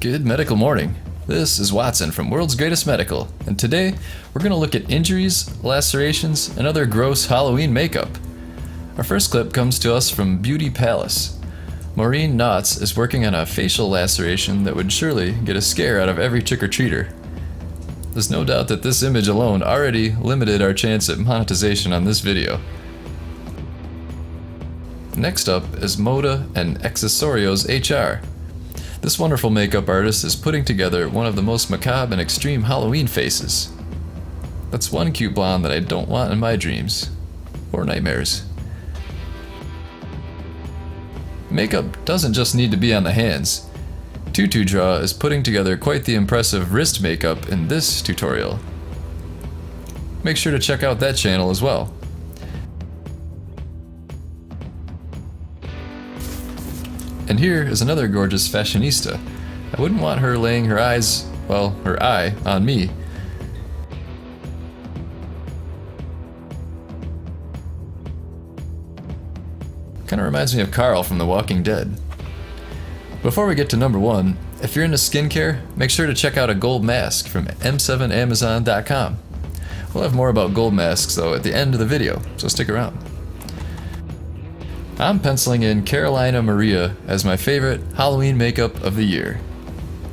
Good medical morning. This is Watson from World's Greatest Medical, and today we're going to look at injuries, lacerations, and other gross Halloween makeup. Our first clip comes to us from Beauty Palace. Maureen Knotts is working on a facial laceration that would surely get a scare out of every trick-or-treater. There's no doubt that this image alone already limited our chance at monetization on this video. Next up is Moda and Accessorios HR. This wonderful makeup artist is putting together one of the most macabre and extreme Halloween faces. That's one cute blonde that I don't want in my dreams. Or nightmares. Makeup doesn't just need to be on the hands. Tutu Draw is putting together quite the impressive wrist makeup in this tutorial. Make sure to check out that channel as well. And here is another gorgeous fashionista. I wouldn't want her laying her eye on me. Kinda reminds me of Carl from The Walking Dead. Before we get to number one, if you're into skincare, make sure to check out a gold mask from m7amazon.com. We'll have more about gold masks though at the end of the video, so stick around. I'm penciling in Carolina Maria as my favorite Halloween makeup of the year.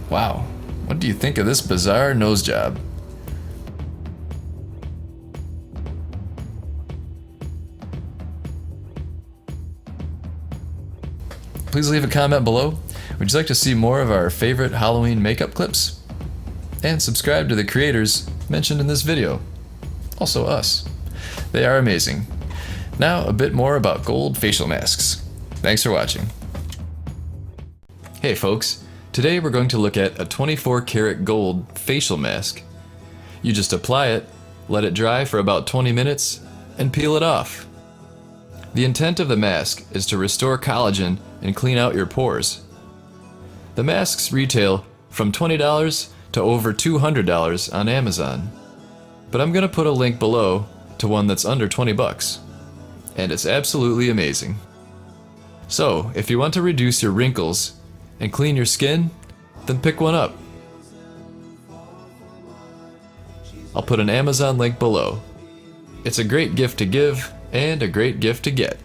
Wow, what do you think of this bizarre nose job? Please leave a comment below. Would you like to see more of our favorite Halloween makeup clips? And subscribe to the creators mentioned in this video. Also us. They are amazing. Now a bit more about gold facial masks. Thanks for watching. Hey folks, today we're going to look at a 24 karat gold facial mask. You just apply it, let it dry for about 20 minutes, and peel it off. The intent of the mask is to restore collagen and clean out your pores. The masks retail from $20 to over $200 on Amazon, but I'm going to put a link below to one that's under 20 bucks. And it's absolutely amazing. So, if you want to reduce your wrinkles and clean your skin, then pick one up. I'll put an Amazon link below. It's a great gift to give and a great gift to get.